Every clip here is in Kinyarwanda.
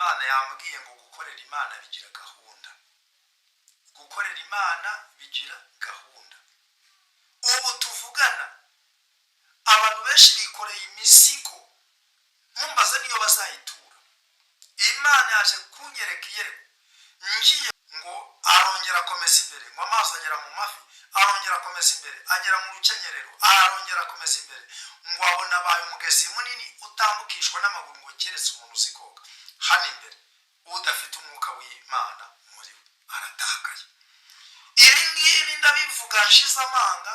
imana yambwiye ngo gukorera imana bigira gahunda, gukorera imana bigira gahunda. Ubu tuvugana abantu benshi bikoreye imizigo ntumbaze niyo bazayitura. Imana yaje kunyereka iyereko, ngiye ngo arongera akomeza imbere, ngo amaso agera mu mavi, arongera akomeza imbere, agera mu rukenyerero, arongera akomeza imbere, ngo abona abaye umugezi munini utambukishwa n'amaguru, ngo keretse umuntu uzi koga. Hano imbere udafite umwuka w'Imana muri we aratakaye. Ibi ngibi ndabivuga nshize amanga,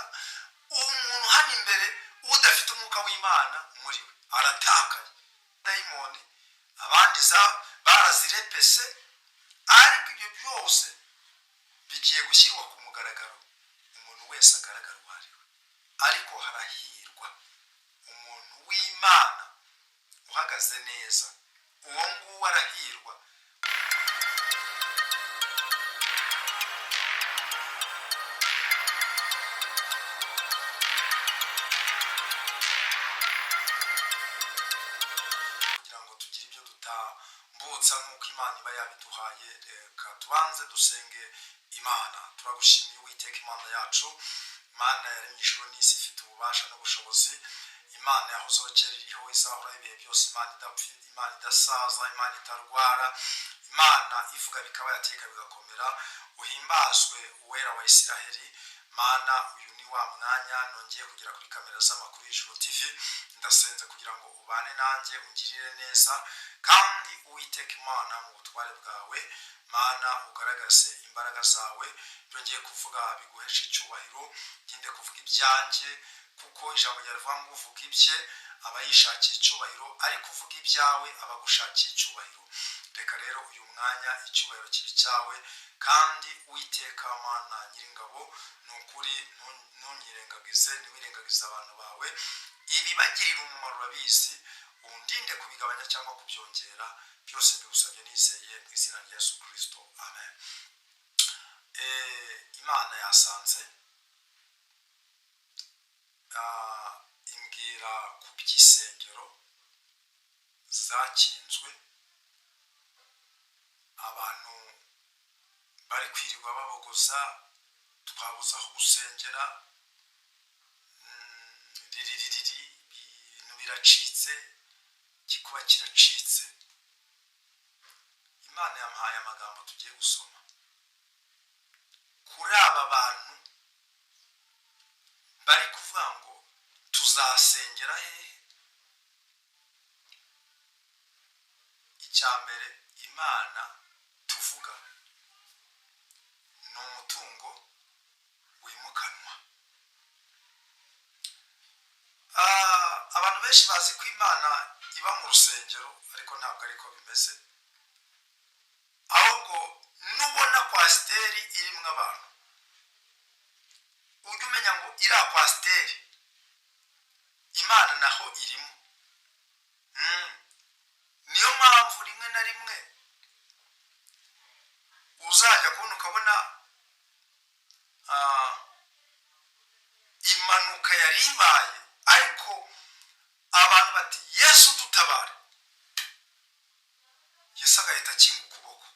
umuntu hano imbere udafite umwuka w'Imana muri we aratakaye. Dayimoni abandi barazirepese, ariko ibyo byose bigiye gushyirwa ku mugaragaro, umuntu wese agaragara uwo ari we. Ariko harahirwa umuntu w'Imana uhagaze neza, uwo nguwo arahirwa. Kugira ngo tugire ibyo dutambutsa nk'uko Imana iba yabiduhaye, reka tubanze dusenge Imana. Turagushimiye Uwiteka Imana yacu, Imana yaremye ijuru n'isi, ifite ububasha n'ubushobozi, Imana yahozeho kera, iriho, izahora ibihe byose, Imana idapfa, Imana idasaza, Imana itarwara, Imana ivuga bikaba, yategeka bigakomera. Uhimbazwe uwera wa Isiraheli. Mana, uyu ni wa mwanya nongeye kugera kuri kamera z'Amakuru y'Ijuru TV. Ndasenze kugira ngo ubane nanjye, ungirire neza, kandi Uwiteka Imana mu butware bwawe, Mana ugaragaze imbaraga zawe. Byongeye kuvuga biguhesha icyubahiro, ngende kuvuga ibyanjye, kuko ijambo ryavuga ngo uvuga ibye aba yishakiye icyubahiro, ariko uvuga ibyawe aba agushakiye icyubahiro. Reka rero uyu mwanya icyubahiro kibi cyawe, kandi Uwiteka Mana Nyiringabo, ni ukuri ntunyirengagize, ntiwirengagize abantu bawe. Ibibagirira umumaro urabizi, undinde kubigabanya cyangwa kubyongera. Byose mbigusabye nizeye mu izina rya Yesu Kristo, amen. Imana yasanze imbwira ku by'isengero zakinzwe, abantu bari kwirirwa babogoza, twabuze aho gusengera, ibintu biracitse, igikuba kiracitse. Imana yamuhaye amagambo tugiye gusoma kuri aba bantu bari kuvuga ngo tuzasengera hehe. Icyambere, Imana tuvuga ni umutungo wimukanwa. Abantu benshi bazi ko Imana iba mu rusengero, ariko ntabwo ariko bimeze. Ahubwo nubona kwasiteri irimo abantu, ujye umenya ngo iriya kwasiteri Imana naho irimo. Niyo mpamvu rimwe na rimwe uzajya kubona ukabona impanuka yari ibaye, ariko abantu bati Yesu dutabare, Yesu agahita akinga ukuboko,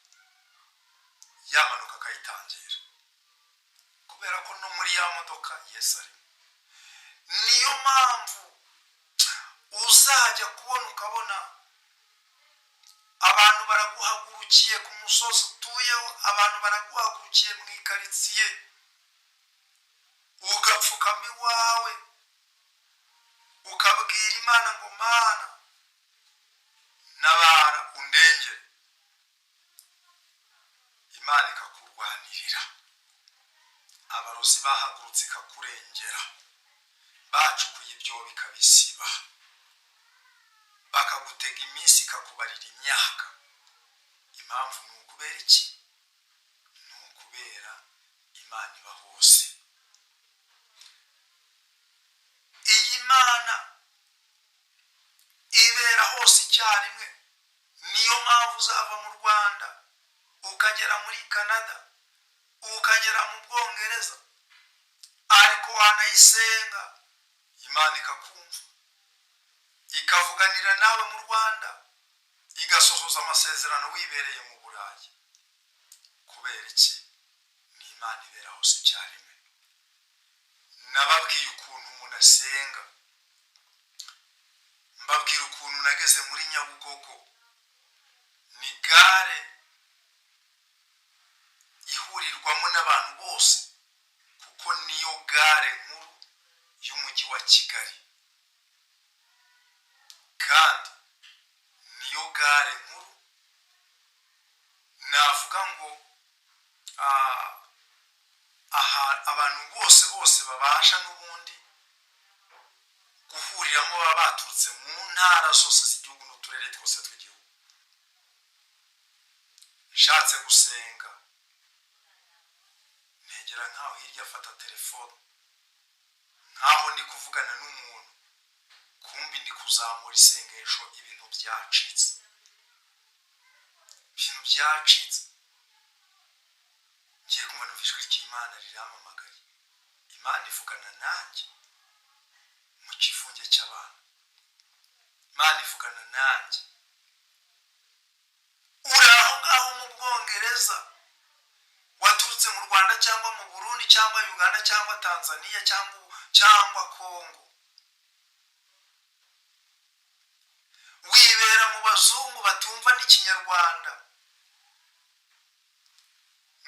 yamanuka akayitangira, kubera ko no muri ya modoka Yesu arimo. Niyo mpamvu uzajya kubona ukabona abantu baraguhagurukiye ku musozi utuyeho, abantu baraguhagurukiye mu ikaritsiye, ugapfukama iwawe ukabwira Imana ngo Mana nabara undengere. Imana ikakurwanirira. Abarozi bahagurutse ikakurengera, bacukuye ibyobo ikabisiba, bakagutega iminsi ikakubarira imyaka. Impamvu ni ukubera iki? Ni ukubera Imana iba hose. Iyi Mana ibera hose icyarimwe. Niyo mpamvu uzava mu Rwanda ukagera muri Canada, ukagera mu Bwongereza, ariko wanayisenga Imana ikakumva, ikavuganira nawe mu Rwanda, igasohoza amasezerano wibereye mu Burayi. Kubera iki? Ni Imana ibera hose icyarimwe. Nababwiye ukuntu umuntu asenga, mbabwira ukuntu nageze muri Nyabugogo. Ni gare ihurirwamo n'abantu bose kuko niyo gare nkuru y'umujyi wa Kigali, kandi niyo gare nkuru navuga ngo aha abantu bose babasha n'ubundi guhuriramo baba baturutse mu ntara zose z'igihugu n'uturere twose tw'igihugu. Nshatse gusenga negera nkaho hirya afata telefone nkaho ndi kuvugana n'umuntu, kumbi ndi kuzamura isengesho, ibintu byacitse. Ngiye kumva numva ijwi ry'Imana rirampamagaye. Imana ivugana nanjye mu kivunge cy'abantu. Imana ivugana nanjye uri aho ngaho mu Bwongereza, waturutse mu Rwanda cyangwa mu Burundi cyangwa Uganda cyangwa Tanzania cyangwa Kongo, wibera mu bazungu batumva n'ikinyarwanda,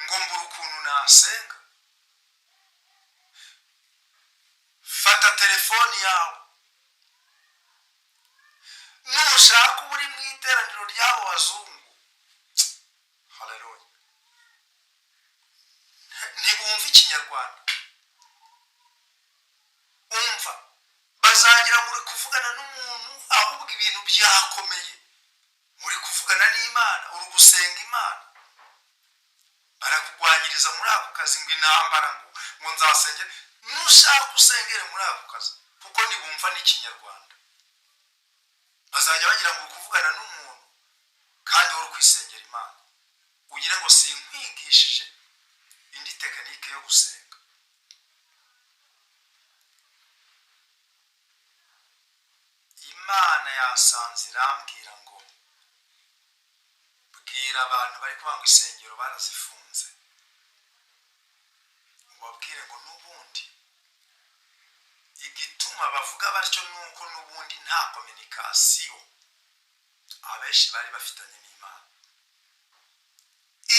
ngo mbura ukuntu nasenga. Fata telefoni yawe, nushaka uri mu iteraniro ry'abo bazungu, haleluya, ntibumva ikinyarwanda, umva bazagira ngo uri kuvugana n'umuntu ahubwo ibintu byakomeye, uri kuvugana n'Imana, uri gusenga Imana. Barakugwanyiriza muri ako kazi ngo intambara ngo nzasengere. Nushaka usengere muri ako kazi kuko ntibumva n'ikinyarwanda. Bazajya bagira ngo uri kuvugana n'umuntu kandi uri kwisengera Imana, ugira ngo sinkwigishije indi tekinike yo gusenga. Imana yasanze irambwira ngo bwira abantu bari kuvuga ngo isengero barazifunze, ubabwire ngo n'ubundi igituma bavuga batyo nuko n'ubundi nta kominikasiyo abenshi bari bafitanye n'Imana.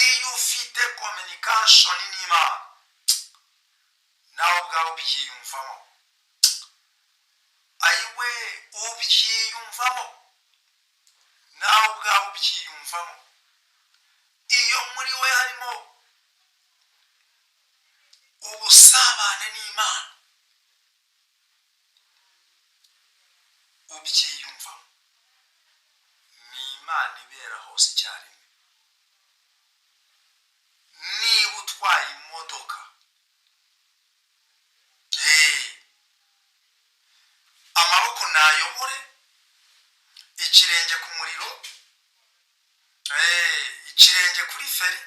Iyo ufite communication n'Imana nawe ubwawe ubyiyumvamo, ayiwe ubyiyumvamo, nawe ubwawe ubyiyumvamo. Iyo muri we harimo ubusabane n'Imana, ubyiyumvamo. Ni Imana ibera hose icyarimwe. Niba utwaye imodoka, amaboko nayobore, ikirenge ku muriro, ikirenge kuri feri,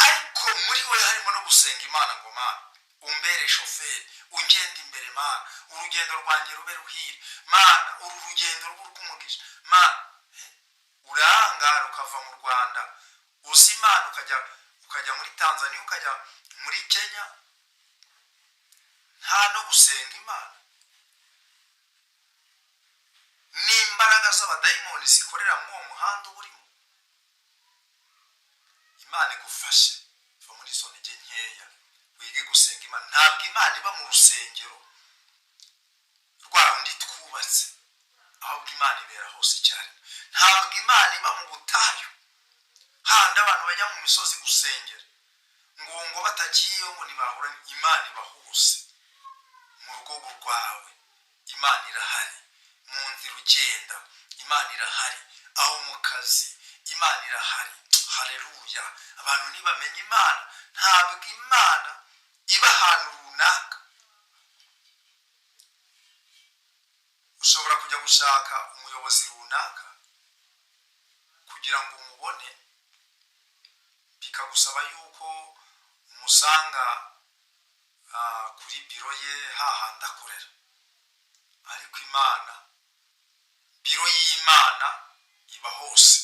ariko muri we harimo no gusenga Imana ngo Mana umbere shoferi, ungende imbere Mana, urugendo rwanjye rube ruhire Mana, uru rugendo rw'umugisha Mana. Urahangara ukava mu Rwanda uzi Imana, ukajya muri Tanzania, ukajya muri Kenya, nta no gusenga Imana. N'imbaraga z'abadayimoni zikorera mu uwo muhanda urimo. Imana igufashe va muri izo ntege nkeya, wige gusenga Imana. Ntabwo Imana iba mu rusengero rwa rundi twubatse, ahubwo Imana ibera hose icyarimwe. Ntabwo Imana iba mu butayu handi abantu bajya mu misozi gusengera ngo batagiyeyo ngo ntibahura. Imana iba hose. Mu rugo rwawe Imana irahari, mu nzira ugenda Imana irahari, aho mu kazi Imana irahari. Haleluya. Abantu ntibamenye Imana. Ntabwo Imana iba ahantu runaka. Ushobora kujya gushaka umuyobozi runaka kugira ngo umubone, bikagusaba yuko umusanga kuri biro ye hahandi akorera. Ariko Imana, biro y'Imana iba hose.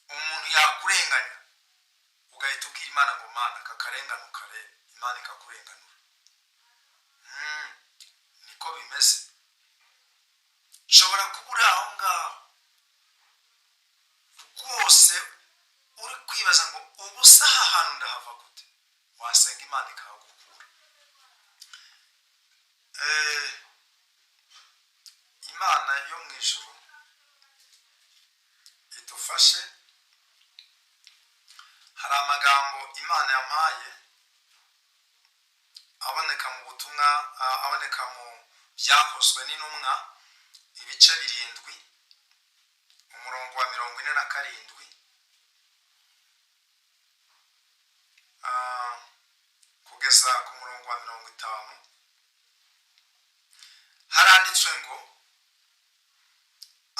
Umuntu yakurenganya ugahita ubwira Imana ngo Mana kakarengana ukareba, Imana ikakurenganura. Niko bimeze. Nshobora kubura aho ngaho rwose uri kwibaza ngo ubu saha ahantu ndahava gute, wasenga Imana ikahagukura. Imana yo mu ijuru idufashe. Hari amagambo Imana yampaye aboneka mu butumwa, aboneka mu byakozwe n'intumwa ibice 7 umurongo wa 47 kugeza ku murongo wa 50. Haranditswe ngo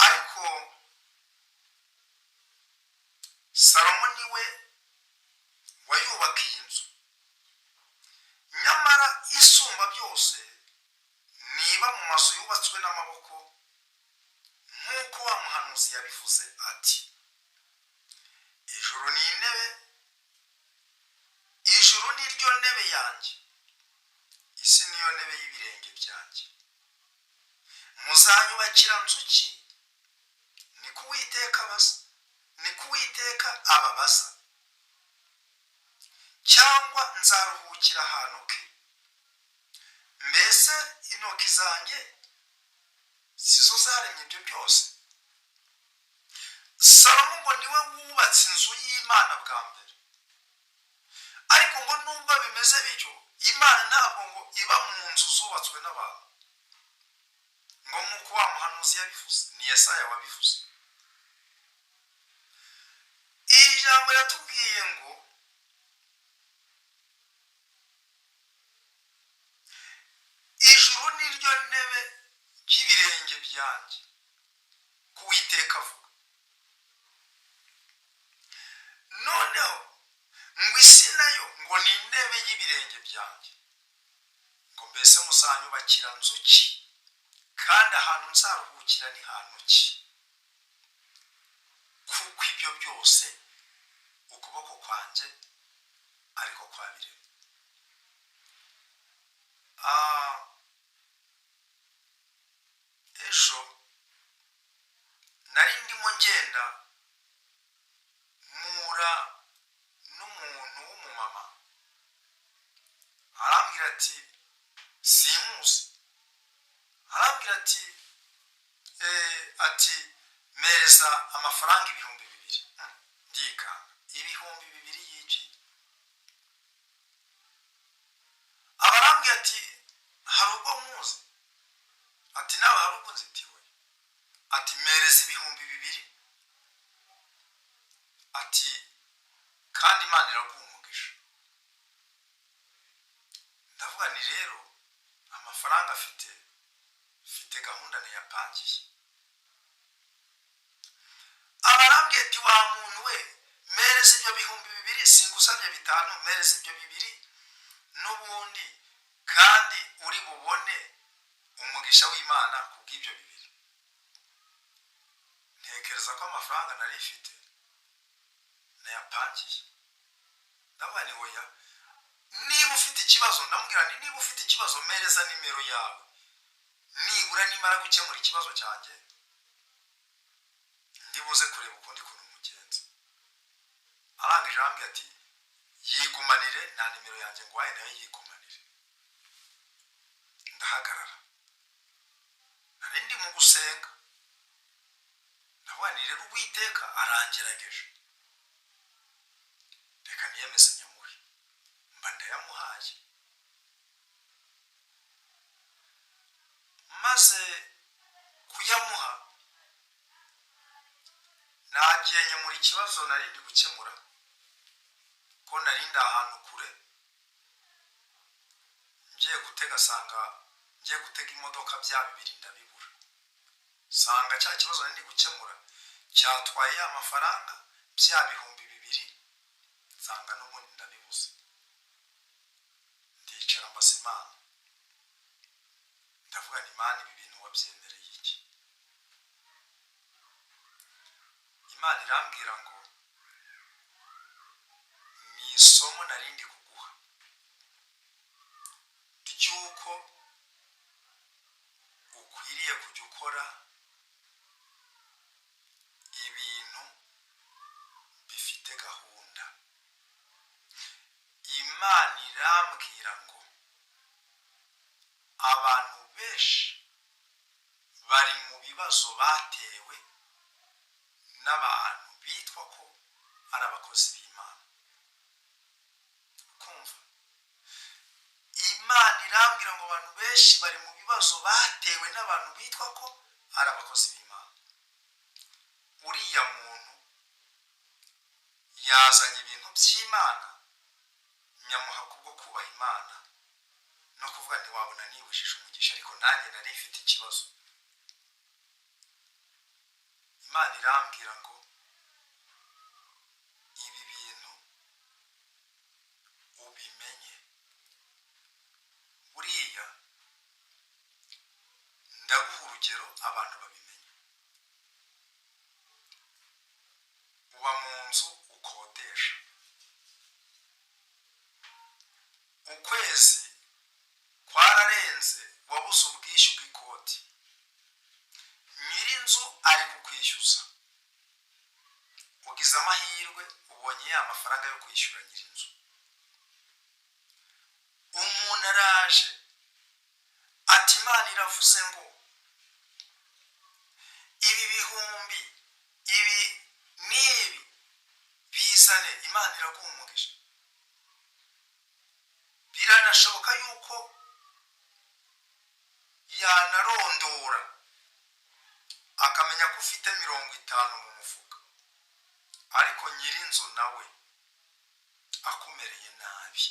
ariko Salomo niwe wayubakiye inzu, nyamara isumba byose niba mu mazu yubatswe n'amaboko, nk'uko wa muhanuzi yabivuze ati ijuru ni intebe, ijuru ni ryo ntebe yanjye, isi niyo ntebe y'ibirenge byanjye. Muzanyubakira nzu ki? Ni ko Uwiteka abaza, ni ko Uwiteka ababaza. Cyangwa nzaruhukira ahantu ki? Mbese intoki zanjye sizo zaremye ibyo byose? Salomo ngo niwe wubatse inzu y'Imana bwa mbere. Ariko ngo nubwo bimeze bityo, Imana ntabwo ngo iba mu nzu zubatswe n'abantu, ngo nk'uko wa muhanuzi yabivuze, ni Yesaya wabivuze. Iri jambo yatubwiye ngo ijuru ni ryo ntebe y'ibirenge byanjye, ku Uwiteka avuga. Noneho ngo isi nayo ngo ni intebe y'ibirenge byanjye. Ngo mbese muzanyubakira nzu ki? Kandi ahantu nzaruhukira ni hantu ki? Kuko ibyo byose ukuboko kwanjye ariko kwabirema. Ejo nari ndimo ngenda mura n'umuntu w'umumama, arambwira ati simuzi, arambwira ati mereza amafaranga 2,000. Ndikanga 2,000 y'iki? Abarambwira ati hari ubwo muzi? Ati nawe hari ubwo nzitiwe? Ati mereza 2,000. Ati kandi Imana iraguha umugisha. Ndavuga ni rero amafaranga afite gahunda ntiyapangiye. Abarambwiye ati wa muntu we, mereza ibyo 2,000, singusabye 5, mereza ibyo 2 n'ubundi kandi uri bubone umugisha w'Imana kubw'ibyo 2. Ntekereza ko amafaranga nari ifite nayapangiye. Ndavuga ni oya, niba ufite ikibazo, ndamubwira nti niba ufite ikibazo mereza nimero yawe, nibura nimara gukemura ikibazo cyanjye ndibuze kureba ukundi kuntu mugenzi. Arangije arambwira ati yigumanire, nta nimero yanjye ngwaye nayo yigumanire. Ndahagarara, nari ndi mu gusenga. Ndavuga ni rero Uwiteka arangerageje, reka niyemeze nyamuhe. Mba ndayamuhaye. Maze kuyamuha nagiye nyamura ikibazo nari ndi gukemura, ko nari ndi ahantu kure. Ngiye gutega imodoka bya 2 ndabibura. Sanga cya kibazo nari ndi gukemura cyatwaye ya mafaranga bya 2,000, sanga n'ubundi ndabibuze. Ndicara mbaza Imana, ndavuga ni Imana ibi bintu wabyemereye iki? imana irambwira ngo ni isomo narindi kuguha ry'uko ukwiriye kujya ukora ibintu bifite gahunda. Imana irambwira ngo abantu benshi bari mu bibazo batewe n'abantu bitwa ko ari abakozi b'Imana. Kumva, Imana irambwira ngo abantu benshi bari mu bibazo batewe n'abantu bitwa ko ari abakozi b'Imana. Uriya muntu yazanye ibintu by'Imana nyamuha kubwo kubaha Imana no kuvuga ntiwabona nibujije umugisha, ariko nanjye nari mfite ikibazo. Imana irambwira ngo ibi bintu ubimenye. Buriya ndaguha urugero abantu babimenye. Uba mu nzu ukodesha, ukwezi kwararenze wabuze ubwishyu bw'ikoti, nyir'inzu ari kukwishyuza, ugize amahirwe ubonye ya mafaranga yo kwishyura nyir'inzu. Umuntu araje ati Imana iravuze ngo ibi bihumbi ibi n'ibi bizane, Imana iraguha umugisha. Biranashoboka yuko yanarondora akamenya ko ufite 50 mu mufuka, ariko nyir'inzu nawe akumereye nabi,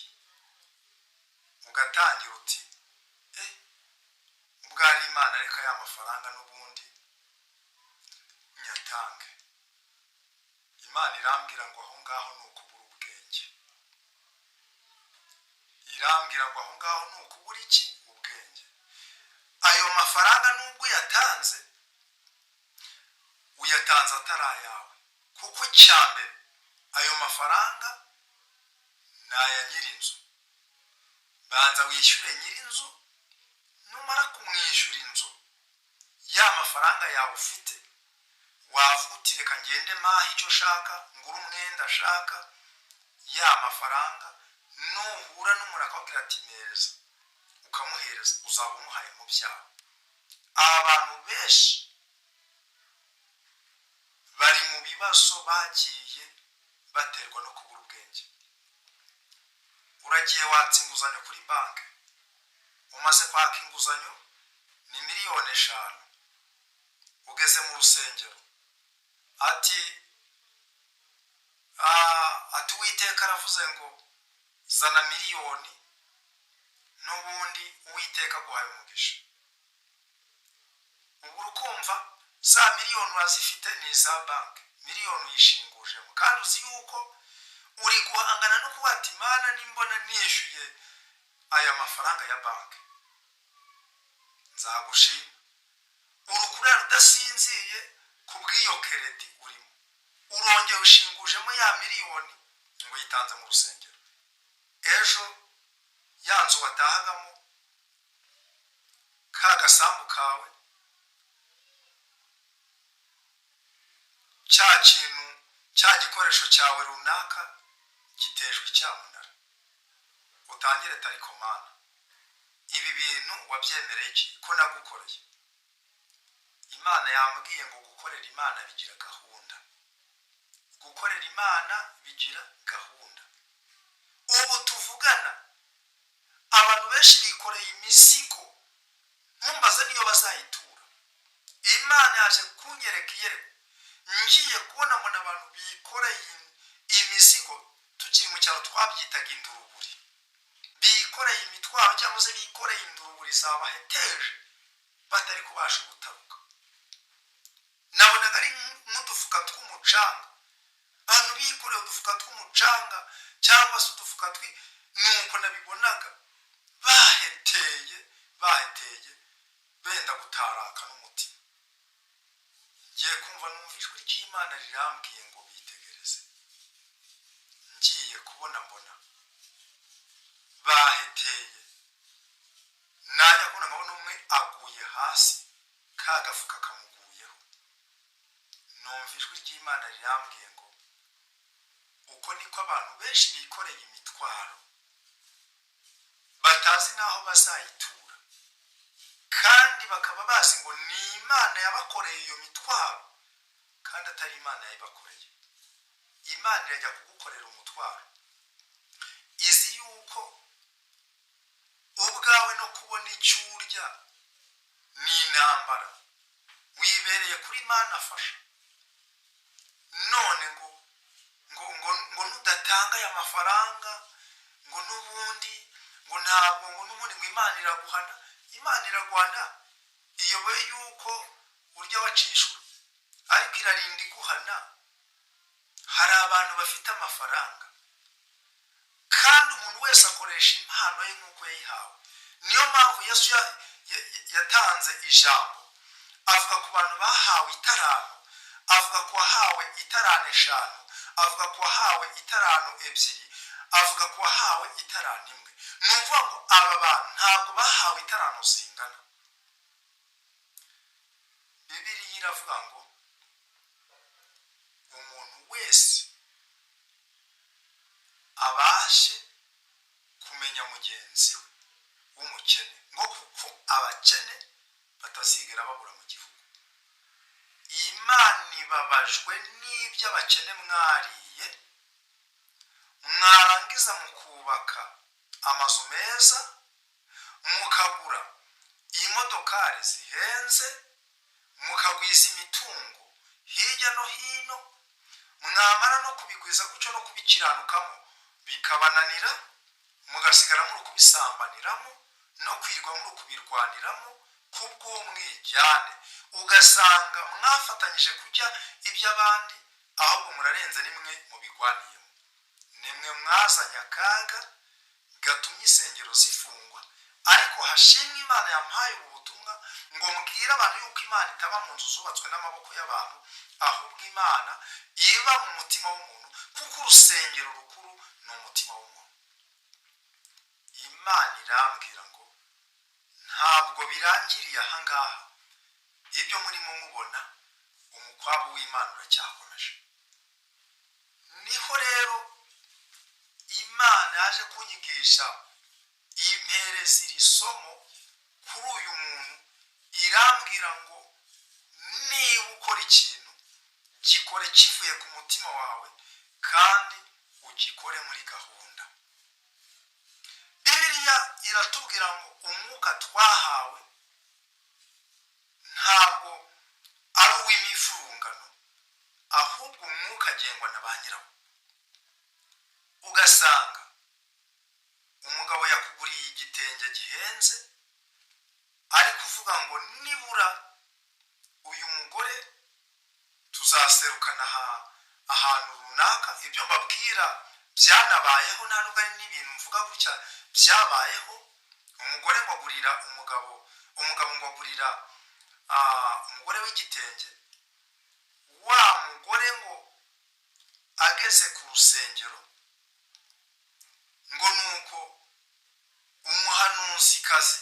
ugatangira uti ubwari Imana reka ya mafaranga n'ubundi nyatange. Imana irambwira ngo aho ngaho ni ukubura ubwenge. Irambwira ngo aho ngaho ni ukubura iki? Ubwenge. Ayo mafaranga nubwo uyatanze atari ayawe, kuko cyambere ayo mafaranga ni aya nyir'inzu. Banza wishyure nyir'inzu, numara kumwishyura inzu ya mafaranga yawe ufite, wavuga uti reka ngende mahe icyo shaka, ngura umwenda ashaka, ya mafaranga nuhura n'umuntu akabwira ati mpereza, ukamuhereza, uzaba umuhaye mu byawe. Abantu benshi bari mu bibazo bagiye baterwa no kubura ubwenge. Uragiye watsa inguzanyo kuri banki, umaze kwaka inguzanyo ni 5,000,000, ugeze mu rusengero ati Uwiteka aravuze ngo zana 1,000,000, n'ubundi Uwiteka aguhaye umugisha. Ubu urukumva za 1,000,000 urazifite ni za banki, 1,000,000 yishingujemo, kandi uzi yuko uri guhangana no kuba ati Imana nimbona nishyuye aya mafaranga ya banki nzagushima. Urukurara udasinziye kubw'iyo keredi urimo, urongeye ushingujemo ya 1,000,000 ngo yitanze mu rusengero. Ejo ya nzu watahagamo, ka gasambu kawe, cya gikoresho cyawe runaka gitejwe icyamunara. Utangire tariko Mana, ibi bintu wabyemereye iki ko nagukoreye? Imana yambwiye ngo gukorera Imana bigira gahunda. Gukorera Imana bigira gahunda. Ubu tuvugana abantu benshi bikoreye imizigo, ntumbaze niyo bazayitura. Imana yaje kunyereka iyereko, ngiye kubona mbona abantu bikoreye imizigo, tukiri mu cyaro twabyitaga induruburi, bikoreye imitwaro cyangwa se bikoreye induruburi zabaheteje batari kubasha gutaruka. Nabonaga ari n'udufuka tw'umucanga, abantu bikoreye udufuka tw'umucanga cyangwa se udufuka nuko nabibonaga baheteye benda gutaraka n'umutima. ngiye kumva numva ijwi ry'Imana rirambwiye ngo bitegereze. Ngiye kubona mbona baheteye, najya kubona nkabona umwe aguye hasi, ka gafuka kamuguyeho. Numva ijwi ry'Imana rirambwiye ngo uko niko abantu benshi bikoreye imitwaro batazi naho bazayitura, kandi bakaba bazi ngo ni Imana yabakoreye iyo mitwaro, kandi atari Imana yayibakoreye. Imana irajya kugukorera umutwaro izi yuko ubwawe no kubona icyo urya ni intambara, wibereye kuri Imana afasha. None ngo nudatanga aya mafaranga ngo n'ubundi ngo ntabwo ngo n'ubundi ngo Imana iraguhana. Imana iraguhana iyoboye yuko urya wacishura, ariko irarinda iguhana. Hari abantu bafite amafaranga, kandi umuntu wese akoresha impano ye nk'uko yayihawe. Niyo mpamvu Yesu yatanze ijambo, avuga ku bantu bahawe itarano, avuga ku wahawe itarano 5, avuga ku wahawe itarano 2, avuga ku wahawe itarano 1. Ni ukuvuga ngo aba bantu ntabwo bahawe itarano zingana. Bibiliya iravuga ngo umuntu wese abashe kumenya mugenzi we w'umukene, ngo kuko abakene batazigera babura mu gihugu. Imana ibabajwe n'ibyo abakene mwariye, mwarangiza mukubaka amazu meza, mukagura imodokari zihenze, mukagwiza imitungo hirya no hino, mwamara no kubigwiza gutyo no kubikiranukamo bikabananira, mugasigara muri kubisambaniramo no kwirwa muri kubirwaniramo kubw'umwijyane. Ugasanga mwafatanyije kujya iby'abandi, ahubwo murarenze nimwe mubigwaniyemo. Nimwe mwazanye akaga gatumye insengero zifungwa, ariko hashimwe Imana yampaye ubu butumwa ngo mbwire abantu yuko Imana itaba mu nzu zubatswe n'amaboko y'abantu, ahubwo Imana iba mu mutima w'umuntu, kuko urusengero rukuru ni umutima w'umuntu. Imana irambwira ngo ntabwo birangiriye ahangaha, ibyo murimo mubona umukwabu w'Imana uracyakomeje. Niho rero Imana yaje kunyigisha impereza iri somo kuri uyu muntu, irambwira ngo niba ukora ikintu gikore kivuye ku mutima wawe, kandi ugikore muri gahunda. Bibiliya iratubwira ngo umwuka twahawe ntabwo ari uw'imivurungano, ahubwo umwuka agengwa na ba nyirawo. Ugasanga umugabo yakuguriye igitenge gihenze, ari kuvuga ngo nibura uyu mugore tuzaserukana ahantu runaka. Ibyo mbabwira byanabayeho, nta nubwo ari n'ibintu mvuga gutya, byabayeho. Umugore ngo agurira umugabo ngo agurira umugore w'igitenge. Wa mugore ngo ageze ku rusengero, ngo nuko umuhanuzikazi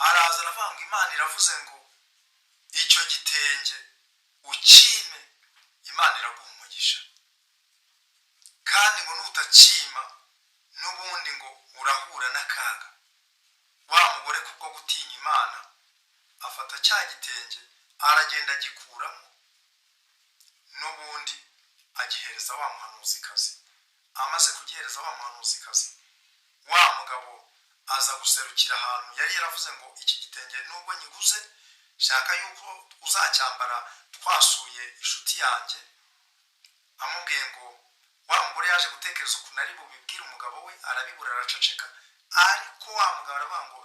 araza aravuga ngo Imana iravuze ngo icyo gitenge ukime, Imana iraguha umugisha, kandi ngo nutakima n'ubundi ngo urahura n'akaga. Wa mugore kubwo gutinya Imana afata cya gitenge aragenda agikuramo, n'ubundi agihereza wa muhanuzikazi. Amaze kugihereza wa muhanuzikazi, wa mugabo aza guserukira ahantu yari yaravuze ngo iki gitenge nubwo nyiguze, shaka yuko uzacyambara twasuye inshuti yanjye. Amubwiye ngo wa mugore yaje gutekereza ukuntu ari bubibwire umugabo we, arabibura araceceka. Ariko wa mugabo aravuga ngo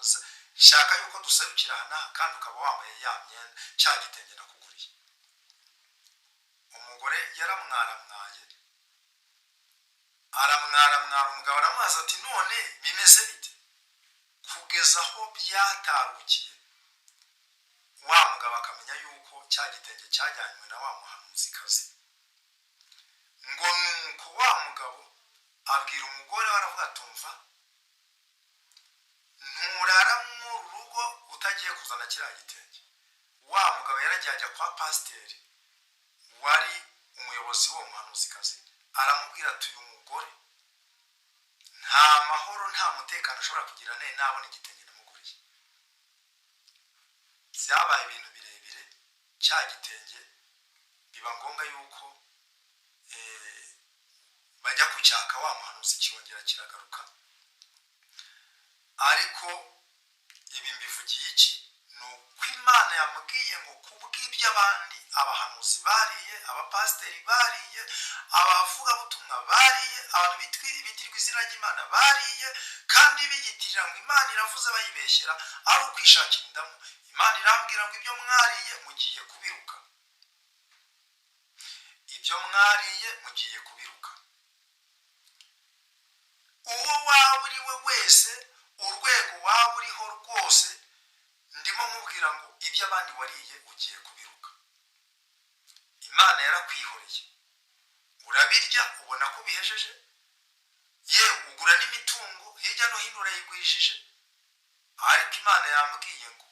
shaka yuko duserukira hano, kandi ukaba wambaye ya myenda cya gitenge nakuguriye. Umugore yaramwaramwaye, aramwaramwara. Umugabo aramubaza ati none bimeze bite? Kugeza aho byatarukiye, wa mugabo akamenya yuko cya gitenge cyajyanywe na wa muhanuzikazi ngo nuko wa mugabo abwira umugore we aravuga atumva nturara mu rugo utagiye kuzana kiriya gitenge. Wa mugabo yaragiye ajya kwa pasiteri wari umuyobozi w'uwo muhanuzikazi aramubwira ati uyu mugore nta mahoro nta mutekano ashobora kugira nabona igitenge namuguriye. Byabaye ibintu birebire, cya gitenge biba ngombwa yuko bajya kucyaka wa muhanuzi kiyongera kiragaruka. Ariko ibi mbivugiye iki? Ni uko Imana yamubwiye ngo kubw'ibyo abandi abahanuzi bariye, abapasiteri bariye, abavugabutumwa bariye, abantu bitirirwa izina ry'Imana bariye, kandi biyitirira ngo Imana iravuze bayibeshyera ari ukwishakira indamu. Imana irambwira ngo ibyo mwariye mugiye kubiruka, ibyo mwariye mugiye kubiruka. Uwo waba uri we wese, urwego waba uriho rwose, ndimo mubwira ngo ibyo abandi wariye ugiye kubiruka. Imana yarakwihoreye, urabirya ubona ko bihejeje, yewe ugura n'imitungo hirya no hino urayigwijije, ariko Imana yambwiye ngo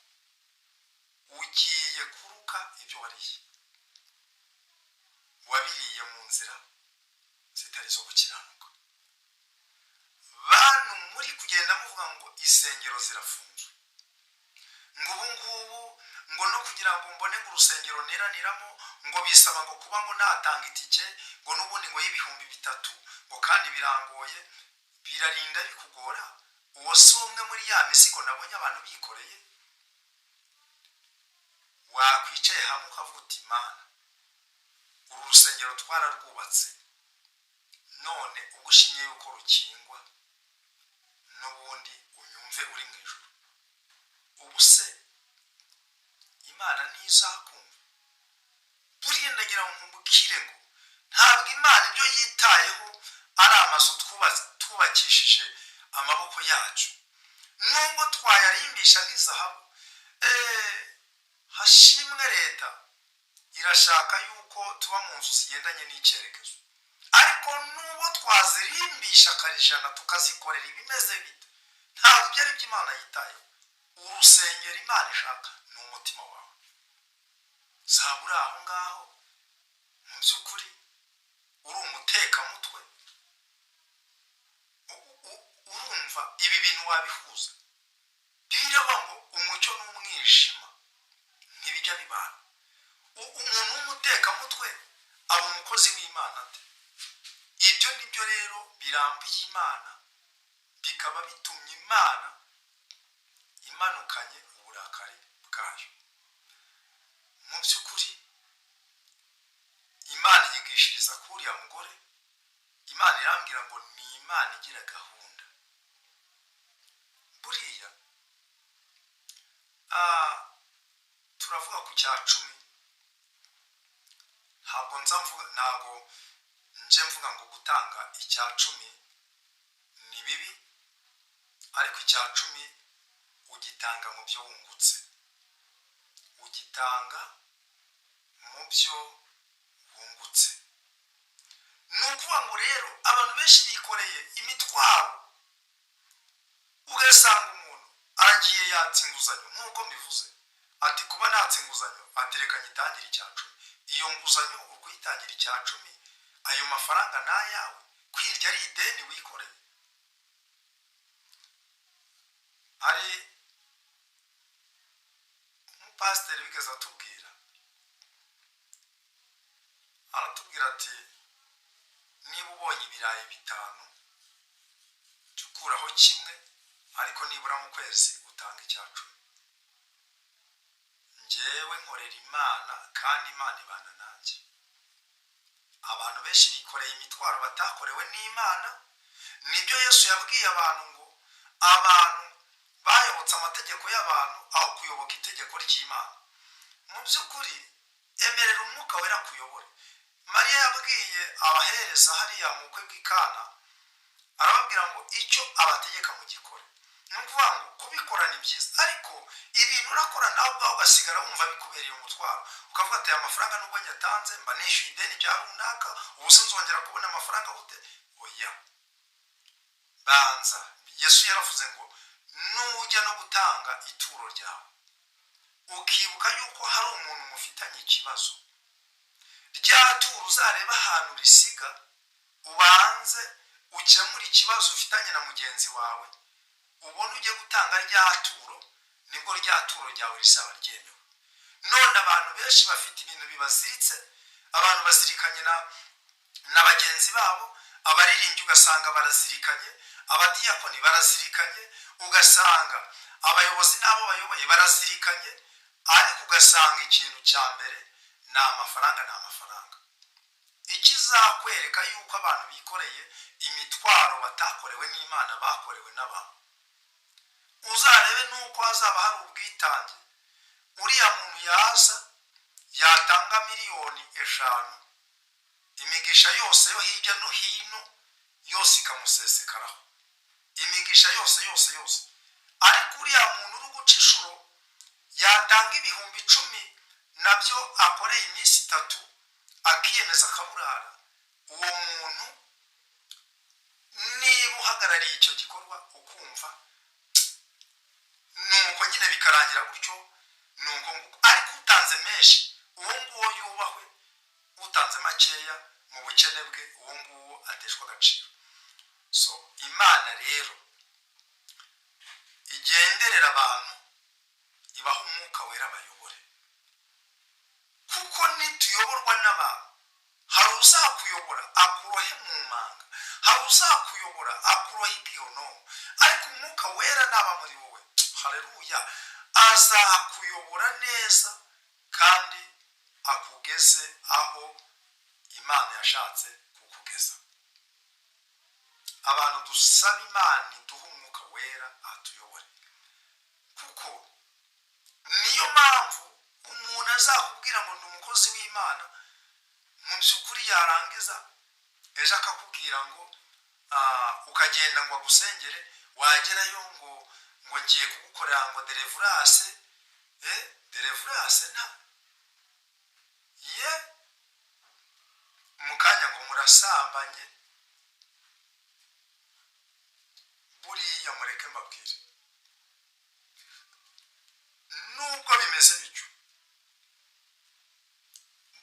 ugiye kuruka ibyo wariye. Wabiriye mu nzira zitari zo gukiranuka. Bantu muri kugenda muvuga ngo insengero zirafunzwe, ngo ubu ngubu ngo no kugira ngo mbone ngo urusengero neraniramo ngo bisaba ngo kuba ngo natanga itike ngo n'ubundi ngo y'ibihumbi 3 ngo kandi birangoye, birarinda bikugora. Uwo si umwe muri ya misigo nabonye abantu bikoreye. Wakwicaye hamwe ukavuga uti Imana, uru rusengero twararwubatse, none ubwo ushimye yuko rukingwa n'ubundi unyumve uri mu ijuru, ubu se Imana ntizakumva? Buriya ndagira ngo nkubwire ngo ntabwo Imana ibyo yitayeho ari amazu twubakishije amaboko yacu, nubwo twayarimbisha nk'izahabu. Hashimwe leta irashaka yuko tuba mu nzu zigendanye n'icyerekezo, ariko nubo twazirimbisha akarijana tukazikorera ibimeze bite, ntabwo ibyo ari byo Imana yitayeho. Urusengero Imana ishaka ni umutima wawe. Zaba uri aho ngaho mu by'ukuri uri umutekamutwe, urumva ibi bintu wabihuza. Biravuga ngo umucyo n'umwijima ntibijya bibana. Umuntu w'umutekamutwe aba umukozi w'Imana ate? Ibyo nibyo rero birambiye Imana, bikaba bitumye Imana imanukanye uburakari bwayo. Mu by'ukuri Imana yigishiriza kuriya mugore. Imana irambwira ngo ni Imana igira gahunda. Buriya turavuga ku cya 10, ntabwo nje mvuga ngo gutanga icya 10 ni bibi, ariko icya 10 ugitanga mu byo wungutse, ugitanga mu byo wungutse. Ni ukuvuga ngo rero abantu benshi bikoreye imitwaro, ugasanga umuntu agiye yatsa inguzanyo nk'uko mbivuze, ati kuba natsa inguzanyo atereka nyitangire icya 10. Iyo nguzanyo ukuyitangira icya 10, ayo mafaranga ni ayawe, kwirya ari ideni wikoreye. Hari umupasiteri wigeze aratubwira ati niba ubonye ibirayi 5 cukuraho kimwe, ariko nibura mu kwezi utanga icya 10. Njyewe nkorera Imana kandi Imana ibana nanjye. Abantu benshi bikoreye imitwaro batakorewe n'Imana. Nibyo Yesu yabwiye abantu ngo abantu bayobotse amategeko y'abantu aho kuyoboka itegeko ry'Imana. Mu by'ukuri emerera umwuka wera kuyobora. Mariya yabwiye abahereza hariya mu bukwe bw'Ikana, arababwira ngo icyo abategeka mu gikore. ni ukuvuga ngo kubikora ni byiza, ariko ibintu urakora nawe ubwawe ugasigara wumva bikubereye umutwaro, ukavuga ati aya mafaranga nubwo nyatanze mba nishyuye ideni rya runaka, ubu se nzongera kubona amafaranga gute? Oya, banza. Yesu yaravuze ngo nujya no gutanga ituro ryawe ukibuka yuko hari umuntu mufitanye ikibazo, rya turo uzareba ahantu risiga, ubanze ukemura ikibazo ufitanye na mugenzi wawe, ubona ujye gutanga rya turo, nibwo rya turo ryawe risaba ryemewe. None abantu benshi bafite ibintu bibaziritse, abantu bazirikanye na bagenzi babo, abaririmbyi ugasanga barazirikanye, abadiyakoni barazirikanye, ugasanga abayobozi n'abo bayoboye barazirikanye, ariko ugasanga ikintu cya mbere ni amafaranga. Ikizakwereka yuko abantu bikoreye imitwaro batakorewe n'Imana, bakorewe n'abantu, uzarebe nuko hazaba hari ubwitange. Uriya muntu yaza yatanga miliyoni 5, imigisha yose yo hirya no hino yose ikamusesekaraho, imigisha yose, ariko uriya muntu uri guca inshuro yatanga ibihumbi 10 nabyo akoreye iminsi 3 akiyemeza akaburara. Uwo muntu niba uhagarariye icyo gikorwa ukumva nuko nyine bikarangira gutyo, nuko nguko. Ariko utanze menshi, uwo nguwo yubahwe, utanze makeya mu bukene bwe, uwo nguwo ateshwa agaciro. So Imana rero igenderera abantu, ibaha umwuka wera bayobore, kuko nituyoborwa n'abantu, hari uzakuyobora akurohe mu manga, hari uzakuyobora akurohe igihonomo, ariko umwuka wera naba muri wowe, haleluya, azakuyobora neza kandi akugeze aho Imana yashatse kukugeza. Abantu dusaba Imana iduhe umwuka wera atuyobore, kuko niyo mpamvu umuntu azakubwira ngo ndi umukozi w'Imana, mu by'ukuri yarangiza ejo akakubwira ngo ukagenda ngo agusengere, wagerayo ngo ngiye kugukorera ngo deliverance, deliverance na mukanya ngo murasambanye. Buriya mureke mbabwire, nubwo bimeze bityo,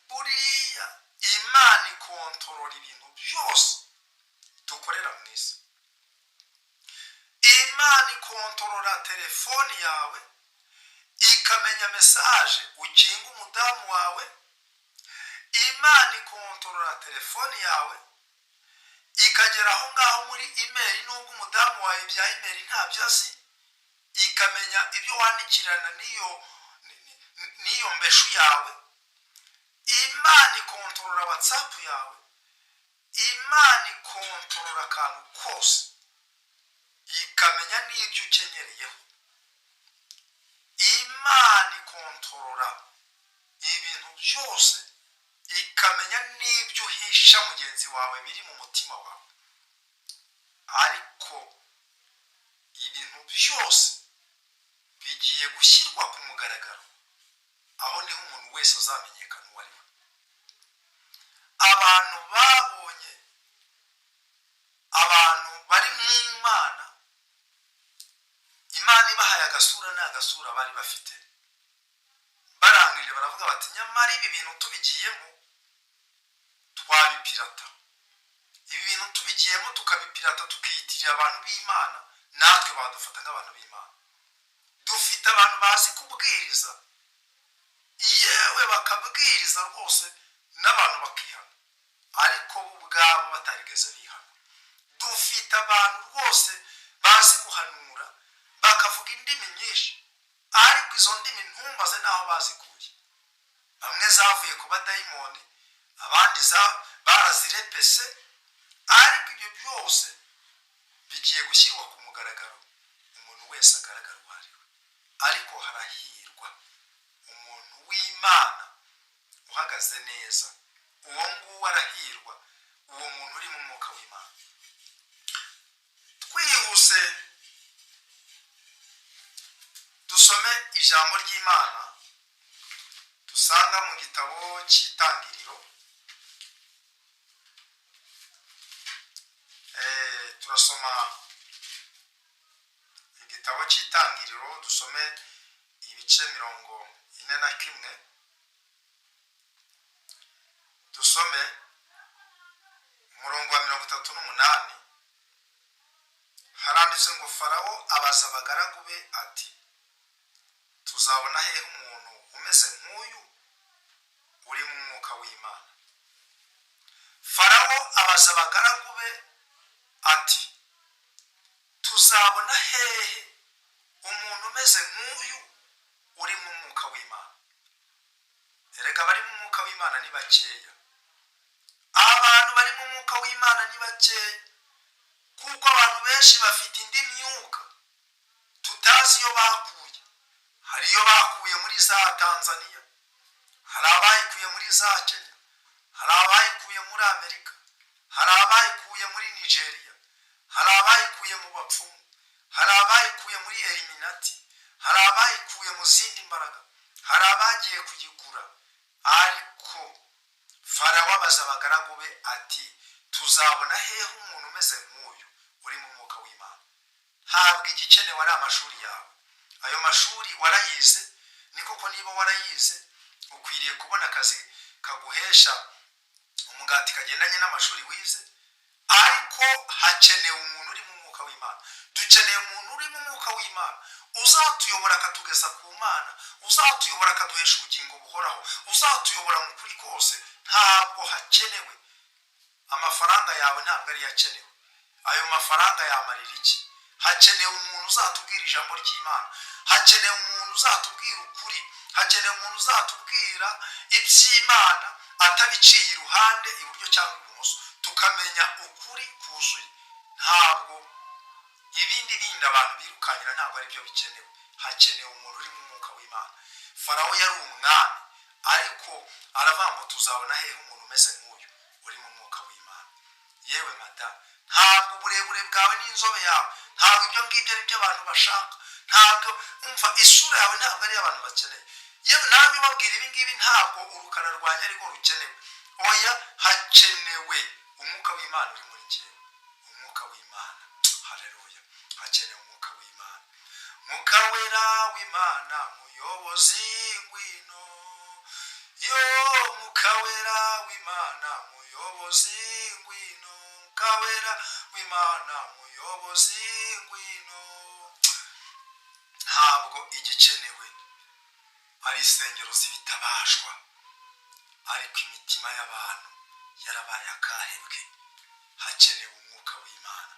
buriya Imana ikontorora ibintu byose dukorera mu isi. Imana ikontorora telefoni yawe, ikamenya mesaje ukinga umudamu wawe. Imana ikontorora telefoni yawe, ikagera aho ngaho muri email, nubwo umudamu wawe bya email ntabyo azi, ikamenya ibyo wandikirana n'iyo mbeshu yawe. Imana ikontorora WhatsApp yawe, Imana ikontorora akantu kose, ikamenya n'ibyo ukenyereyeho. Imana ikontorora ibintu byose, ikamenya n'ibyo uhisha mugenzi wawe biri mu mutima wawe. Ariko ibintu byose bigiye gushyirwa ku mugaragaro, aho niho umuntu wese azamenyekana uwo ari we. Abantu babonye abantu bari mu Imana, Imana ibahaye agasura n'agasura bari bafite, barangije baravuga bati nyamara ibi bintu tubigiyemo twabipirata, ibi bintu tubigiyemo tukabipirata tukiyitirira abantu b'Imana, natwe badufata nk'abantu b'Imana. Dufite abantu bazi kubwiriza, yewe bakabwiriza rwose n'abantu bakihana, ariko bo ubwabo batarigeze bihana. Dufite abantu rwose bazi guhanura, bakavuga indimi nyinshi, ariko izo ndimi ntumbaze n'aho bazikuye. Bamwe zavuye ku badayimoni, abandi barazirepese, ariko ibyo byose bigiye gushyirwa ku mugaragaro, umuntu wese agaragara uwo ari we. Ariko harahirwa umuntu w'Imana uhagaze neza, uwo nguwo arahirwa, uwo muntu uri mu mwuka w'Imana. Twihuse dusome ijambo ry'Imana dusanga mu gitabo cy'Itangiriro. Turasoma igitabo cy'Itangiriro, dusome ibice 41, dusome umurongo wa 38. Haranditse ngo Farawo abaza abagaragu be ati, tuzabona hehe umuntu umeze nk'uyu uri mu mwuka w'Imana? Farawo abaza abagaragu be ati, tuzabona hehe umuntu umeze nk'uyu uri mu mwuka w'Imana? Erega bari mu mwuka w'Imana ni bakeya. Abantu bari mu mwuka w'Imana ni bakeya, kuko abantu benshi bafite indi myuka tutazi iyo bakuye. Hari iyo bakuye muri za Tanzania, hari abayikuye muri za Kenya, hari abayikuye muri Amerika, hari abayikuye muri Nigeria, hari abayikuye mu bapfumu, hari abayikuye muri Eliminati, hari abayikuye mu zindi mbaraga, hari abagiye kugigura. Ariko Farawo abaza abagaragu be ati, tuzabona hehe umuntu umeze nk'uyu uri mu mwuka w'Imana? Ntabwo igikenewe ari amashuri yawe. Ayo mashuri warayize, ni koko niba warayize ukwiriye kubona akazi kaguhesha umugati kagendanye n'amashuri wize, ariko hakenewe umuntu uri mu mwuka w'Imana. Dukeneye umuntu uri mu mwuka w'Imana uzatuyobora akatugeza ku Mana, uzatuyobora akaduhesha ubugingo buhoraho, uzatuyobora mu kuri kose. Ntabwo hakenewe amafaranga yawe, ntabwo ari yakenewe. Ayo mafaranga yamarira iki? Hakenewe umuntu uzatubwira ijambo ry'Imana, hakenewe umuntu uzatubwira ukuri, hakenewe umuntu uzatubwira iby'Imana atabiciye iruhande iburyo cyangwa ibumoso, tukamenya ukuri kuzuye. Ntabwo ibindi bindi abantu birukanyira ntabwo ari byo bikenewe. Hakenewe umuntu uri mu mwuka w'Imana. Farawo yari umwami, ariko aravuga ngo tuzabona hehe umuntu umeze nk'uyu uri mu mwuka w'Imana? Yewe madamu, ntabwo uburebure bwawe n'inzobe yawe, ntabwo ibyo ngibyo ari byo abantu bashaka. Ntabwo umva isura yawe ntabwo ari abantu bakeneye. Yewe namwe babwira ibi ngibi, ntabwo urukara rwanjye ariko rukenewe. Oya, hakenewe umwuka w'Imana uri muri njyewe. Umwuka w'Imana, haleluya, hakenewe umwuka w'Imana. Mwuka wera w'Imana, muyobozi ngwino. Yo mwuka wera w'Imana, muyobozi ngwino. Mwuka wera w'Imana, muyobozi ngwino. Ntabwo igikenewe ari insengero z'ibitabashwa, ariko imitima y'abantu yarabaye akahebwe. Hakenewe umwuka w'Imana.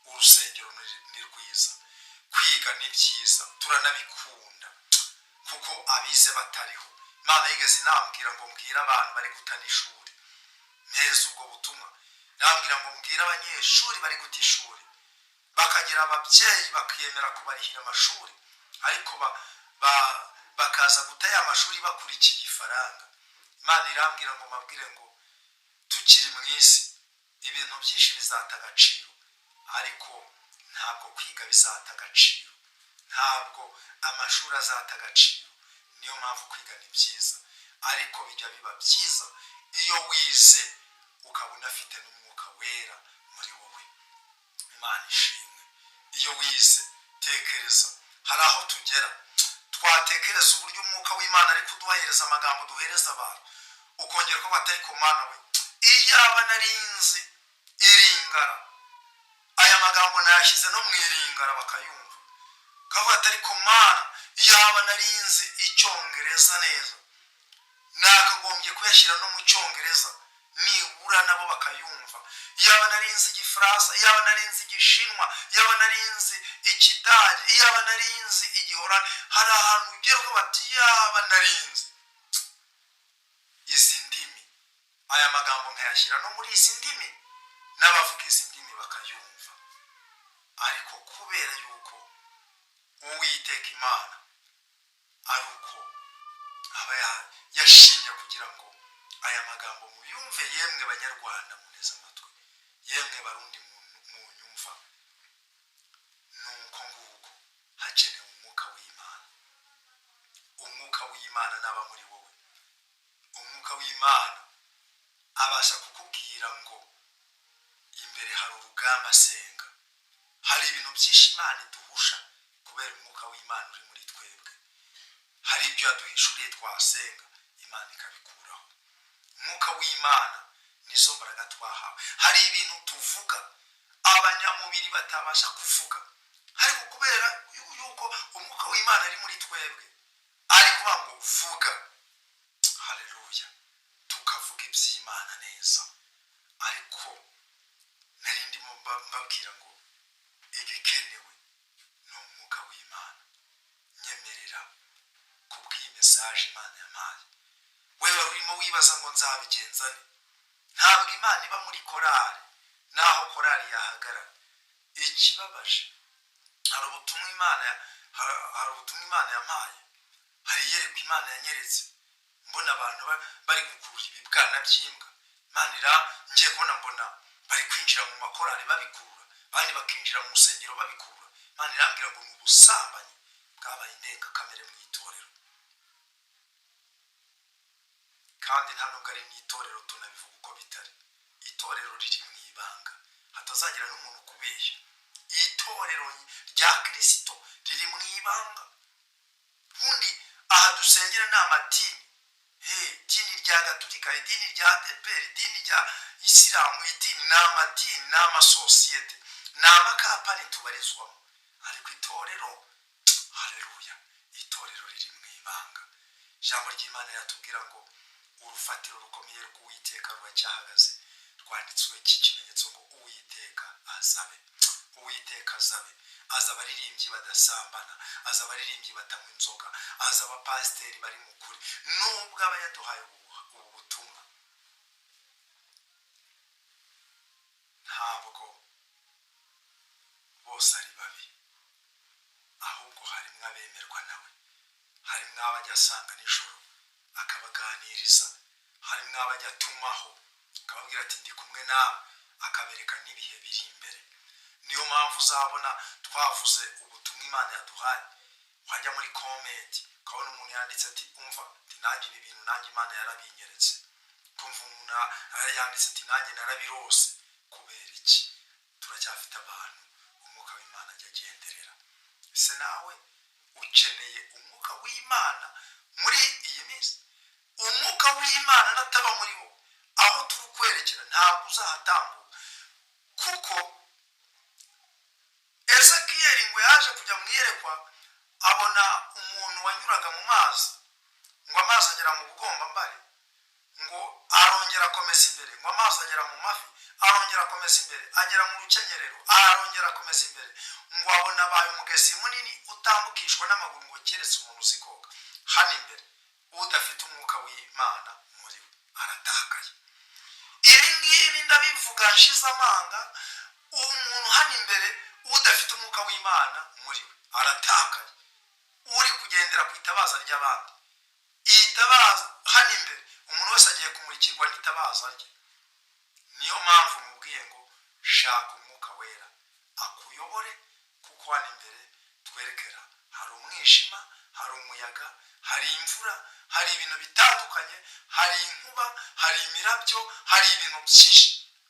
Urusengero ni rwiza, kwiga ni byiza, turanabikunda, kuko abize batariho. Imana yigeze inambwira ngo mbwira abantu bari guta n'ishuri, neza ubwo butumwa. Nambwira ngo mbwira abanyeshuri bari guta ishuri, bakagira ababyeyi bakiyemera kubarihira amashuri, ariko bakaza guta ya mashuri bakurikiye ifaranga. Imana irambwira ngo mabwire ngo tukiri mu isi ibintu byinshi bizata agaciro, ariko ntabwo kwiga bizata agaciro, ntabwo amashuri azata agaciro. Niyo mpamvu kwiga ni byiza, ariko bijya biba byiza iyo wize ukaba unafite n'umwuka wera muri wowe. Imana ishimwe. Iyo wize, tekereza, hari aho tugera twatekereza uburyo umwuka w'Imana ari kuduhereza amagambo duhereza abantu, ukongera ko batari ku Mana we. Iyaba narinzi iringara, aya magambo nayashyize no mu iringara bakayumva, kavuga atari ku Mana, iyaba narinzi icyongereza neza, nakagombye kuyashyira no mu cyongereza nibura nabo bakayumva. Iyaba narinzi igifaransa, iyaba narinzi igishinwa, iyaba narinzi ikidage, iyaba narinzi igihorani. Hari ahantu ugera ko bati iyaba narinzi izi ndimi, aya magambo nkayashyira no muri izi ndimi, n'abavuga izi ndimi bakayumva. Ariko kubera yuko Uwiteka Imana ari uko aba yashimye kugira ngo aya magambo muyumve, yemwe banyarwanda muneze amatwi, yemwe barundi munyumva, nuko nguko hakenewe umwuka w'Imana. imbere hari urugamba asenga. Hari ibintu byinshi Imana iduhusha kubera umwuka w'Imana uri muri twebwe. Hari ibyo yaduhishuriye twasenga Imana ikabikuraho. Umwuka w'Imana nizo mbaraga twahawe. Hari ibintu tuvuga abanyamubiri batabasha kuvuga, ariko kubera yuko umwuka w'Imana ari muri twebwe ari kuvuga ngo vuga. Haleluya, tukavuga iby'Imana neza. Ariko nari ndimo mbabwira ngo igikenewe ni umwuka w'Imana. Nyemerera kubw'iyi mesaje Imana yampaye. Wewe urimo wibaza ngo nzabigenza nte? Ntabwo Imana iba muri korari naho korari yahagarara. Ikibabaje, hari ubutumwa Imana yampaye, hari iyerekwa Imana yanyeretse. Mbona abantu bari gukurura ibibwana by'imbwa. Imana ngiye kubona mbona bari kwinjira mu makorari babikurura, abandi bakinjira mu rusengero babikurura. Imana irambwira ngo ni ubusambanyi bwabaye indengakamere mu itorero. Kandi nta nubwo ari n'itorero tunabivuga uko bitari. Itorero riri mu ibanga, hatazagira n'umuntu ukubeshya. Itorero rya Kristo riri mu ibanga. Ubundi aha dusengera ni amadini. Idini rya Gatolika, idini rya ADEPR, idini rya Isilamu, idini ni amadini, ni amasosiyete, ni amakampani tubarizwamo. Ariko itorero, haleluya, itorero riri mu ibanga. Ijambo ry'Imana yatubwira ngo urufatiro rukomeye rw'Uwiteka ruracyahagaze. Rwanditswe iki kimenyetso ngo Uwiteka azabe. Uwiteka azabe. Aza abaririmbyi badasambana, aza abaririmbyi batanywa inzoga, aza abapasiteri bari mu kuri. Nubwo aba yaduhaye ubu butumwa, ntabwo bose ari babi, ahubwo harimo abemerwa nawe. Harimo abajya asanga nijoro akabaganiriza, harimo abajya atumaho akababwira ati ndi kumwe nawe, akabereka n'ibihe biri imbere. Niyo mpamvu uzabona twavuze ubutumwa Imana yaduhaye, wajya muri komenti ukabona umuntu yanditse ati umva, nanjye ibi bintu nanjye Imana yarabinyeretse. Kumva umuntu yanditse ati nanjye narabirose. Kubera iki? Turacyafite abantu umwuka w'Imana ajya agenderera. Ese nawe ukeneye umwuka w'Imana muri iyi minsi? Umwuka w'Imana nataba muri wo, aho turi kwerekera ntabwo uzahatambuka. Kuko Ezekiyeli ngo yaje kujya mu iyerekwa, abona umuntu wanyuraga mu mazi, ngo amazi agera mu bugombambari, ngo arongera akomeza imbere, ngo amazi agera mu mavi, arongera akomeza imbere, agera mu rukenyerero, arongera akomeza imbere, ngo abona abaye umugezi munini utambukishwa n'amaguru, ngo keretse umuntu uzi koga. Hano imbere udafite umwuka w'Imana muri we aratakaye. Ibi ngibi ndabivuga nshize amanga. Umuntu hano imbere udafite umwuka w'Imana muri we aratakaye. Uri kugendera ku itabaza ry'abandi. Itabaza hano imbere umuntu wese agiye kumurikirwa n'itabaza rye. Niyo mpamvu mubwiye ngo shaka umwuka wera akuyobore, kuko hano imbere twerekera hari umwijima, hari umuyaga, hari imvura, hari ibintu bitandukanye, hari inkuba, hari imirabyo, hari ibintu byinshi.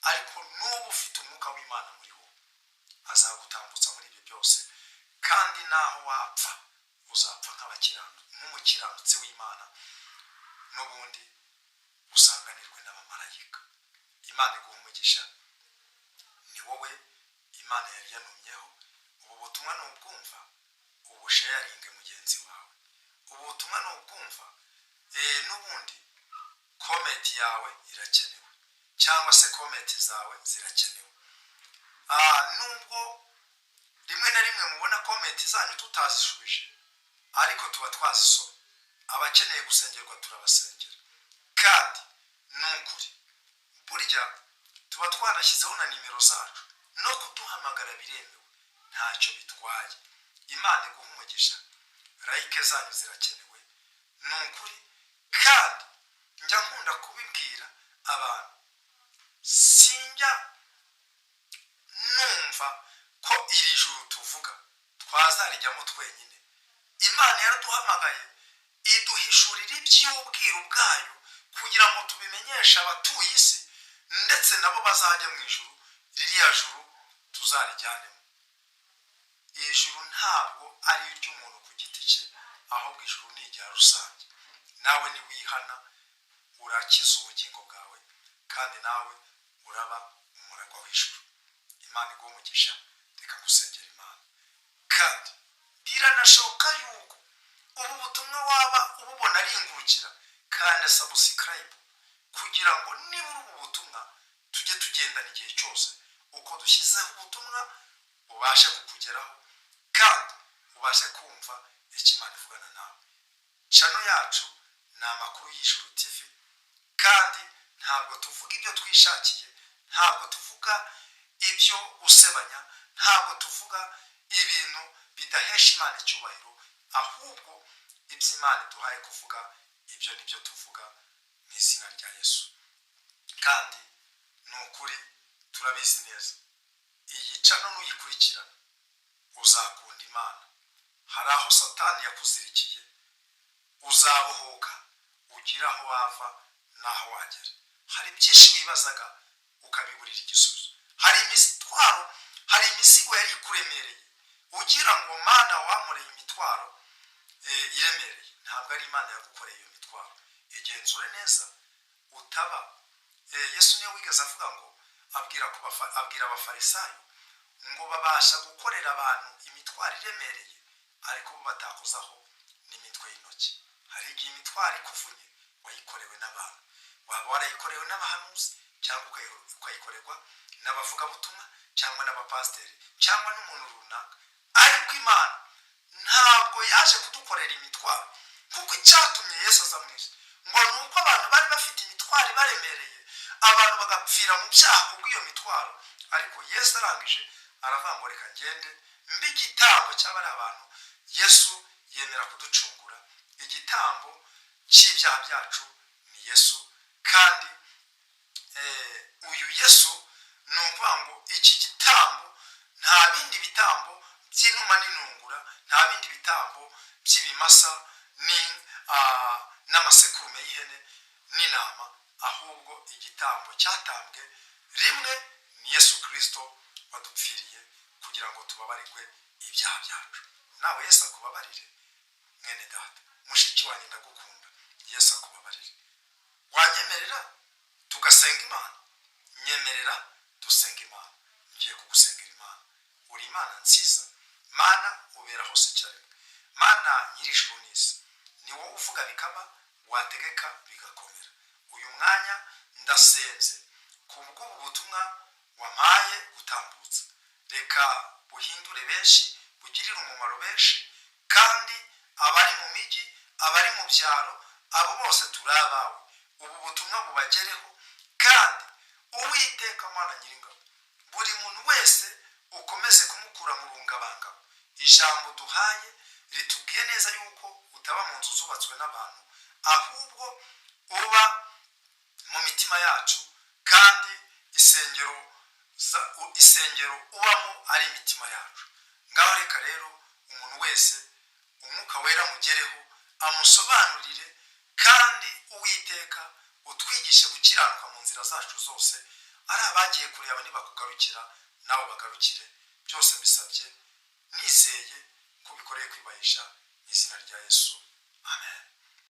Ariko n'ubu ufite umwuka w'Imana muri wo azagutambutsa muri ibyo byose. Kandi naho wapfa uzapfa nk'umukiranutsi w'Imana, n'ubundi usanganirwe n'abamarayika. Imana iguha umugisha. Ni wowe Imana yari yanumyeho. Ubu butumwa nubwumva ubushayaringe mugenzi wawe. Ubu butumwa nubwumva n'ubundi komenti yawe irakenewe, cyangwa se komenti zawe zirakenewe. Nubwo rimwe na rimwe mubona komenti zanyu tutazishubije, ariko tuba twazisoma. Abakeneye gusengerwa turabasengera. Kandi ni ukuri, burya tuba twanashyizeho na nimero zacu, no kuduhamagara biremewe, ntacyo bitwaye. Imana iguha umugisha. Like zanyu zirakenewe, ni ukuri. Kandi njya nkunda kubibwira abantu, sinjya numva ko iri juru tuvuga twazarijyamo twenyine. Imana yaraduhamagaye iduhishurira iby'ubwiru bwayo kugira ngo tubimenyeshe abatuye isi, ndetse nabo bazajya mu ijuru ririya juru tuzarijyanemo. iri juru ntabwo ari iry'umuntu ku giti cye, ahubwo ijuru ni irya rusange. nawe niwihana urakiza ubugingo bwawe, kandi nawe uraba umuragwa w'ijuru. Imana iguhe umugisha. reka gusengera Imana. kandi biranashoboka yuko ubu butumwa waba ububona ringurukira, kandi subscribe kugira ngo nibura ubu butumwa tujye tugendana igihe cyose. uko dushyizeho ubutumwa ubashe kukugeraho, kandi ubashe kumva icyo Imana ivugana nawe. channel yacu ni Amakuru y'Ijuru TV, kandi ntabwo tuvuga ibyo twishakiye, ntabwo tuvuga ibyo gusebanya, ntabwo tuvuga ibintu bidahesha Imana icyubahiro, ahubwo ibyo Imana iduhaye kuvuga, ibyo nibyo tuvuga mu izina rya Yesu. kandi ni ukuri turabizi neza, iyi channel nuyikurikirana uzakunda Imana. hari aho Satani yakuzirikiye, uzabohoka ugira aho wava n'aho wagera. hari byinshi wibazaga ukabiburira igisubizo. hari imisigo yari kuremereye ugira ngo Mana wamureye imitwaro iremereye. ntabwo ari Imana yagukoreye iyo mitwaro. igenzure neza utaba. Yesu niwe wigeze avuga ngo abwira abafarisayo ngo babasha gukorera abantu imitwaro iremereye, ariko bo batakozaho n'imitwe y'intoki. hari igihe imitwaro ikuvunye wayikorewe n'abantu, waba warayikorewe n'abahanuzi, cyangwa ukayikorerwa n'abavugabutumwa, cyangwa n'abapasiteri, cyangwa n'umuntu runaka. ariko Imana ntabwo yaje kudukorera imitwaro, kuko icyatumye Yesu aza mu isi ngo ni uko abantu bari bafite imitwaro ibaremereye, abantu bagapfira mu byaha kubw'iyo mitwaro. ariko Yesu arangije aravuga ngo reka ngende mbe igitambo cy'abari abantu. Yesu yemera kuducungura. igitambo cy'ibyaha byacu ni Yesu, kandi uyu Yesu ni ukuvuga ngo iki gitambo nta bindi bitambo by'inuma n'intungura, nta bindi bitambo by'ibimasa n'amasekurume y'ihene n'intama, ahubwo igitambo cyatambwe rimwe ni Yesu Kristo wadupfiriye kugira ngo tubabarirwe ibyaha byacu. nawe Yesu akubabarire mwene data, mushiki wanjye ndagukunda. Yesu akubabarire. wanyemerera tugasenga Imana? nyemerera dusenga Imana. ngiye kugusengera Imana. uri Imana nziza, Mana ubera hose icyarimwe, Mana nyir'ijuru n'isi. ni wowe uvuga bikaba, wategeka bigakomera. uyu mwanya ndasenze kubw'ubu butumwa wampaye gutambutsa. reka buhindure benshi, bugirire umumaro benshi, kandi abari mu mijyi, abari mu byaro, abo bose turi abawe. ubu butumwa bubagereho, kandi Uwiteka Mana Nyiringabo, buri muntu wese ukomeze kumukura mu rungabangabo. ijambo duhaye ritubwiye neza yuko utaba mu nzu zubatswe n'abantu, ahubwo uba mu mitima yacu, kandi isengero ubamo ari imitima yacu. ngaho reka rero umuntu wese umwuka wera mugereho, amusobanurire, kandi Uwiteka utwigishe gukiranuka mu nzira zacu zose. ari abagiye kureba nibakugarukira, nabo bagarukire. byose mbisabye nizeye ko bikoreye kwibahisha mu izina rya Yesu. Amen.